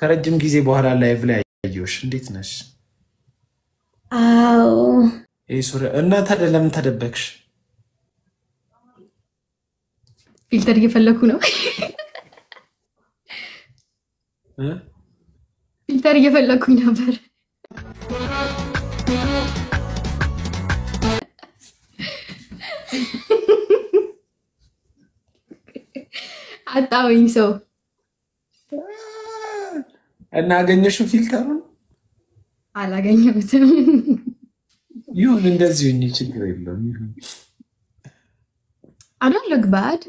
ከረጅም ጊዜ በኋላ ላይቭ ላይ ያየሁሽ እንዴት ነሽ? አዎ ሶሪ እና ታዲያ ለምን ተደበቅሽ? ፊልተር እየፈለኩ ነው። ፊልተር እየፈለኩኝ ነበር። አጣውኝ ሰው እና አገኘሽው ፊልተሩን? አላገኘሁትም። ይሁን እንደዚህ እንጂ ችግር የለውም። I don't look bad.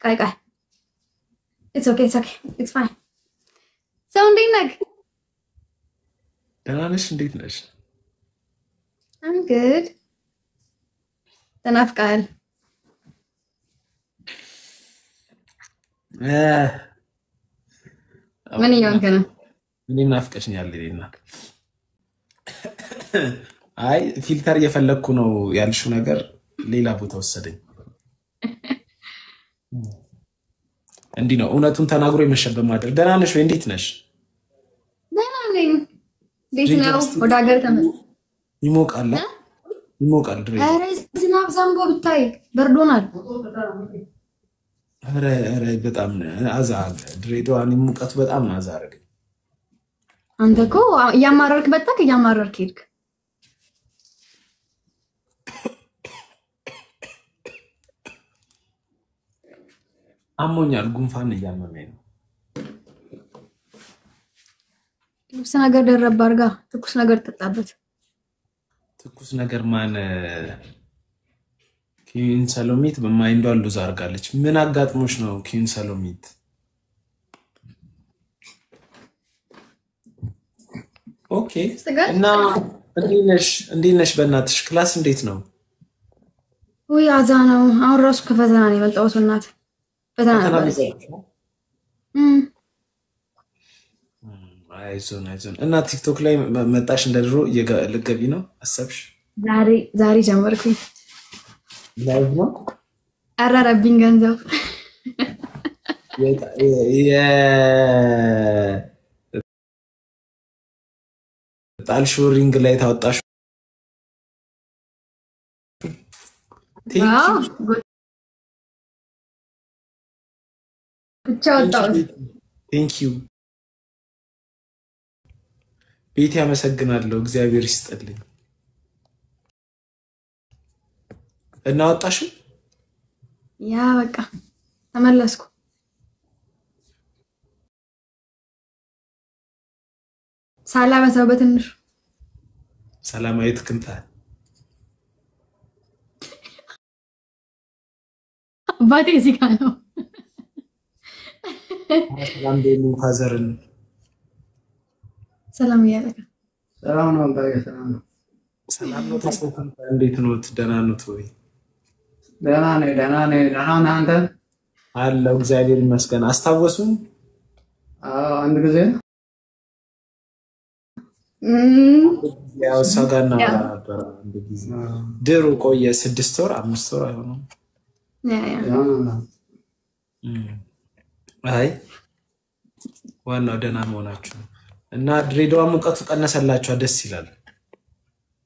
Kai. It's okay. It's fine. So እንዴት ነህ? ደህና ነሽ? እንዴት ነሽ? I'm good. ተናፍቀሃል? ምን እያልክ ነው? እኔም ናፍቀሽኛል ሌላ። አይ ፊልተር እየፈለኩ ነው ያልሽው ነገር ሌላ ቦታ ወሰደኝ። እንዲህ ነው እውነቱን ተናግሮ የመሸበት ማድረግ። ደህና ነሽ ወይ? እንዴት ነሽ? ደህና ነኝ። እንዴት ነው? ወደ ሀገር ተመለስ። ይሞቃል ድሬ። ኧረ ዝናብ ዘንቦ ብታይ በርዶናል። ኧረ በጣም አዛ ድሬዳዋን ሙቀቱ በጣም አዛ አደረገኝ። አንተ እኮ እያማረርክ በጣም እያማረርክ ሄድክ። አሞኛል፣ ጉንፋን እያመመኝ ነው። ልብስ ነገር ደረብ አድርጋ ትኩስ ነገር ተጣበት። ትኩስ ነገር ማን ኪን ሰሎሚት በማይንዷ ሉዝ አድርጋለች። ምን አጋጥሞሽ ነው ኪን ሰሎሚት? ኦኬ እና እንዴት ነሽ? በእናትሽ ክላስ እንዴት ነው? ወይ አዛ ነው። አሁን ራሱ ከፈተና ነው የመጣሁት። እናት ፈተና ነው። አይዞን እና ቲክቶክ ላይ መጣሽ እንደድሮ ልገቢ ነው አሰብሽ? ዛሬ ጀመርኩኝ። ላይቭ ነው አራረብኝ ገንዘብ ጣልሽው ሪንግ ላይ ታወጣሽ። ቴንክ ዩ ቤት ያመሰግናለሁ። እግዚአብሔር ይስጥልኝ። እና ወጣሽው? ያ በቃ ተመለስኩ። ሳላበሰው በትንሹ ሰላማዊት ክንፈ አባቴ እዚህ ጋር ነው። ሰላም ደሙ ፋዘርን ሰላም ያለካ ሰላም ነው። አባዬ ሰላም ነው። ሰላም ነው። ተሰውተን እንዴት ነው? ደህና ነው ወይ? ደህና ነኝ። ደህና ነህ አንተ? አለሁ እግዚአብሔር ይመስገን። አስታወሱኝ? አንድ ጊዜ ያው ሰጋና ነበር አንድ ጊዜ ድሮ ቆየ 6 ወር 5 ወር አይሆንም። አይ ዋናው ደህና መሆናችሁ እና ድሬዳዋ ሙቀቱ ቀነሰላችሁ፣ ደስ ይላል።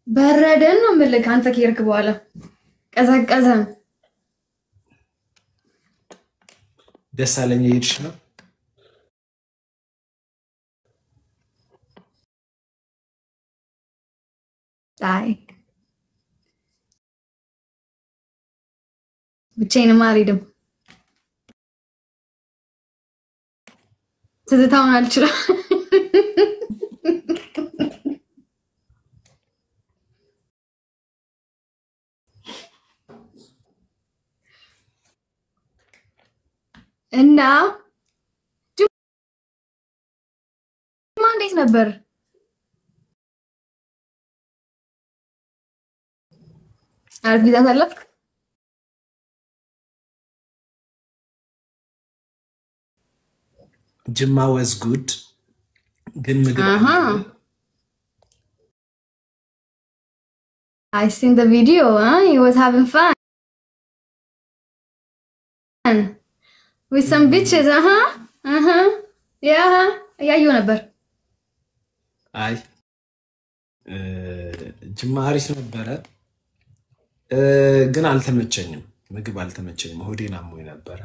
በረደን ነው የምልህ። አንተ ከሄድክ በኋላ ቀዘቀዘ። ደስ አለኝ። እየሄድሽ ነው? አይ ብቻዬን አልሄድም። ትዝታውን አልችልም። እና እንዴት ነበር? አሪፍ ጊዜ አሳለፍክ? ጅማ was good ግን ምግብ I seen the video, huh? He was having fun. with some bitches yeah ያዩ ነበር አይ ጅማ አሪፍ ነበረ ግን አልተመቸኝም ምግብ አልተመቸኝም ሆዴን አሞኝ ነበር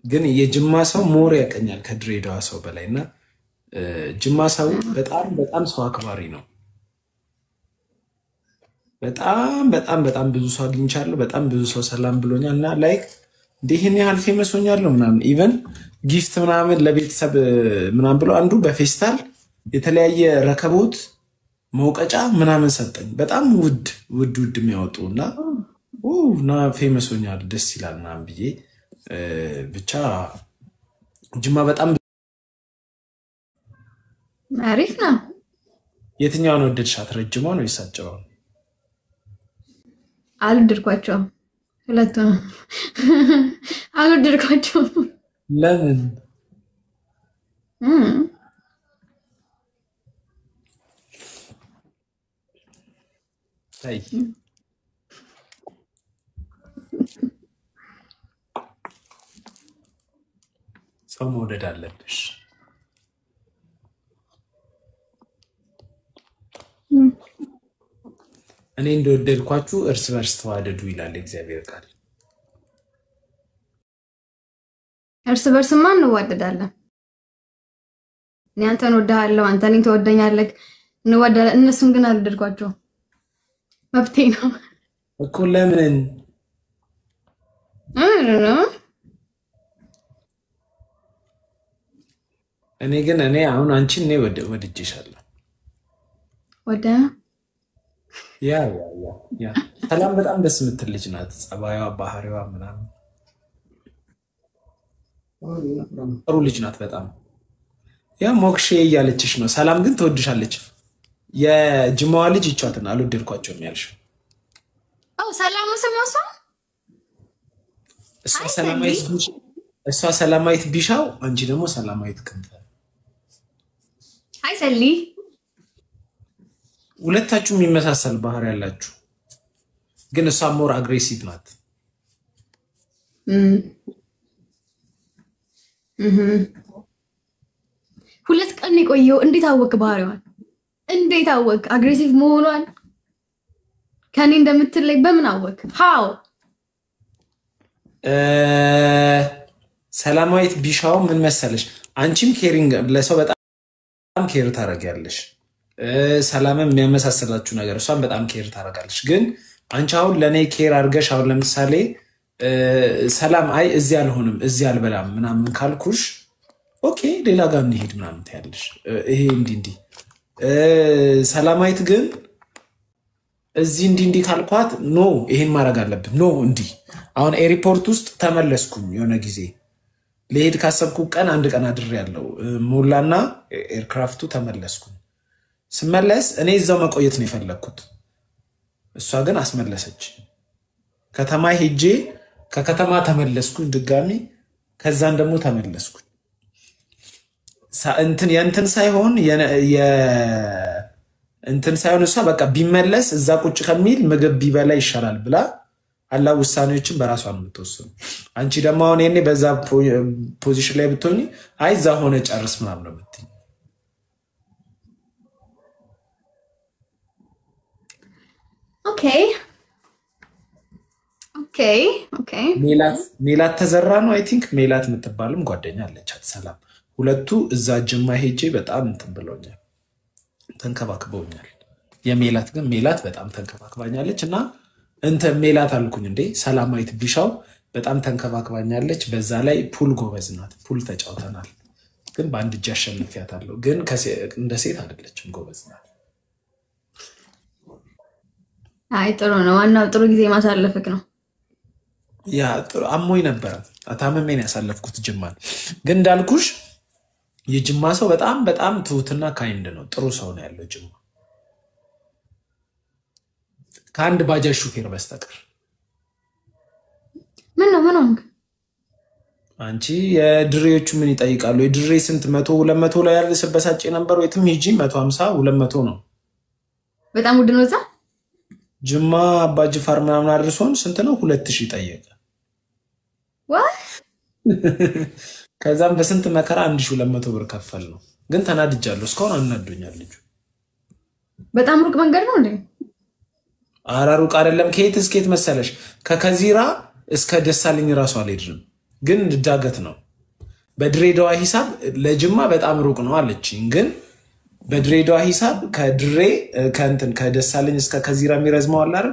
ግን የጅማ ሰው ሞር ያቀኛል ከድሬዳዋ ሰው በላይና ጅማ ሰው በጣም ሰው አክባሪ ነው በጣም ብዙ ሰው አግኝቻለሁ በጣም ብዙ ሰው ሰላም ብሎኛልና ላይክ ደህን ያህል ፌመስ ሆኛለሁ ምናምን ኢቭን ጊፍት ምናምን ለቤተሰብ ምናምን ብሎ አንዱ በፌስታል የተለያየ ረከቦት መውቀጫ ምናምን ሰጠኝ በጣም ውድ የሚያወጡና ና ፌመስ ሆኛለሁ ደስ ይላልና ብዬ ብቻ ጅማ በጣም አሪፍ ነው የትኛው ነው ወደድሻት ረጅሞ ነው ይሳጨው አልወደድኳቸው ሁለቱም አልወደድኳቸው ለምን አይ ሰው መውደድ አለብሽ እኔ እንደወደድኳችሁ እርስ በርስ ተዋደዱ ይላል እግዚአብሔር ቃል እርስ በርስ ማን ነው ወደዳለን እኔ አንተን ወደሃለሁ አንተ እኔን ተወደኛለህ እንወደዳለን እነሱን ግን አልወደድኳቸው መብቴ ነው እኮ ለምን እኔ አሁን አንቺን ነው ወድጄሻለሁ ወደ ያ ሰላም በጣም ደስ የምትል ልጅ ናት ጸባይዋ ባህሪዋ ምናምን ጥሩ ልጅ ናት በጣም ያ ሞክሼ እያለችሽ ነው ሰላም ግን ትወድሻለች የጅማዋ ልጅ ይቻትና አልወደድኳቸውም ያልሽው ሰላም ሰማሳ እሷ ሰላማዊት ቢሻው አንቺ ደግሞ ሰላማዊት ክንፈ አይ ሰሊ ሁለታችሁ የሚመሳሰል ባህሪ ያላችሁ ግን እሷ ሞር አግሬሲቭ ናት ሁለት ቀን የቆየው እንዴት አወቅ ባህሪዋን እንዴት አወቅ አግሬሲቭ መሆኗን ከኔ እንደምትለይ በምን አወቅ ሃው ሰላማዊት ቢሻው ምን መሰለሽ አንቺም ኬሪንግ ለሰው በጣም ኬር ታረጋለሽ ሰላምም የሚያመሳስላችሁ ነገር እሷም በጣም ኬር ታረጋለሽ ግን አንቺ አሁን ለኔ ኬር አርገሽ አሁን ለምሳሌ ሰላም አይ እዚህ አልሆንም እዚህ አልበላም ምናምን ካልኩሽ ኦኬ ሌላ ጋር እንሄድ ምናምን ታያለሽ ይሄ እንዲ ሰላማዊት ግን እዚህ እንዲ ካልኳት ኖ ይሄን ማድረግ አለብን ኖ እንዲ አሁን ኤርፖርት ውስጥ ተመለስኩኝ የሆነ ጊዜ ለሄድ ካሰብኩ ቀን አንድ ቀን አድር ያለው ሞላና ኤርክራፍቱ ተመለስኩኝ ስመለስ እኔ እዛው መቆየት ነው የፈለኩት እሷ ግን አስመለሰች ከተማ ሄጄ ከከተማ ተመለስኩኝ ድጋሚ ከዛን ደግሞ ተመለስኩኝ እንትን ሳይሆን እንትን ሳይሆን እሷ በቃ ቢመለስ እዛ ቁጭ ከሚል ምግብ ቢበላ ይሻላል ብላ አላህ ውሳኔዎችን በራሷ ነው የምትወስኑ አንቺ ደግሞ አሁን እኔ በዛ ፖዚሽን ላይ ብትሆኚ አይ እዛ ሆነ ጨርስ ምናምን ነው የምትይኝ ኦኬ ሜላት ተዘራ ነው አይ ቲንክ ሜላት የምትባልም ጓደኛ አለቻት ሰላም ሁለቱ እዛ ጅማ ሄጄ በጣም እንትን ብለውኛል ተንከባክበውኛል የሜላት ግን ሜላት በጣም ተንከባክባኛለች እና እንተ ሜላት አልኩኝ እንዴ ሰላማዊት ቢሻው በጣም ተንከባክባኛለች በዛ ላይ ፑል ጎበዝ ናት ፑል ተጫውተናል ግን በአንድ እጅ አሸንፊያታለሁ ግን እንደ ሴት አይደለችም ጎበዝ ናት አይ ጥሩ ነው ዋናው ጥሩ ጊዜ ማሳለፍክ ነው ያ ጥሩ አሞኝ ነበር አታመመኝ ያሳለፍኩት ጅማን ግን እንዳልኩሽ የጅማ ሰው በጣም ትሁትና ካይንድ ነው ጥሩ ሰው ነው ያለው ጅማ ከአንድ ባጃጅ ሹፌር በስተቀር ምን ነው አንቺ የድሬዎቹ ምን ይጠይቃሉ የድሬ ስንት 100 200 ላይ ያለ ሰበሳጭ ነበር ወይም ሂጂ 150 200 ነው በጣም ውድ ነው እዛ ጅማ አባጅፋር ምናምን አድርሶን ስንት ነው 2000 ጠየቀ ከዛም በስንት መከራ 1200 ብር ከፈል ነው። ግን ተናድጃለሁ። እስካሁን አናዶኛል ልጁ። በጣም ሩቅ መንገድ ነው እንዴ? ኧረ ሩቅ አይደለም። ከየት እስከየት መሰለሽ? ከከዚራ እስከ ደሳለኝ ራሱ አልሄድንም፣ ግን ዳገት ነው። በድሬዳዋ ሂሳብ ለጅማ በጣም ሩቅ ነው አለችኝ። ግን በድሬዳዋ ሂሳብ ከድሬ ከእንትን ከደሳለኝ እስከ ከዚራ የሚረዝመው አለ አይደል?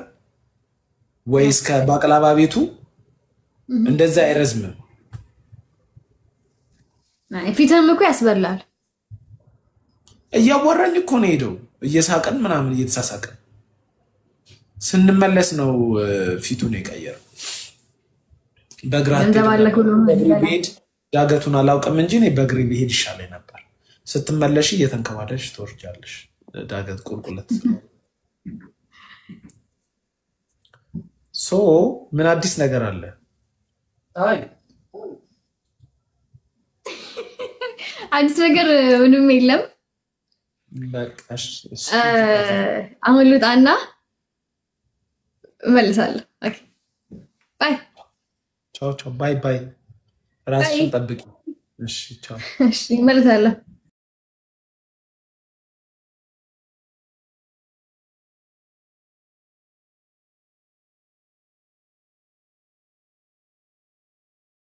ወይ እስከ ባቅላባ ቤቱ እንደዛ አይረዝምም። ፊትህም እኮ ያስበላል። እያወራኝ እኮ ነው ሄደው እየሳቀን ምናምን እየተሳሳቀን ስንመለስ ነው ፊቱን የቀየረው። በእግሬ ብሄድ ዳገቱን አላውቅም እንጂ እኔ በእግሬ ብሄድ ይሻለኝ ነበር። ስትመለሽ እየተንከባለሽ ትወርጃለሽ ዳገት ቁልቁለት። ሶ ምን አዲስ ነገር አለ? አይ አዲስ ነገር ምንም የለም። በቃሽ። አሁን ልውጣና እመልሳለሁ። ኦኬ ባይ። ቻው ቻው። ባይ ባይ። ራስሽን ጠብቂ። እሺ ቻው። እሺ እመልሳለሁ።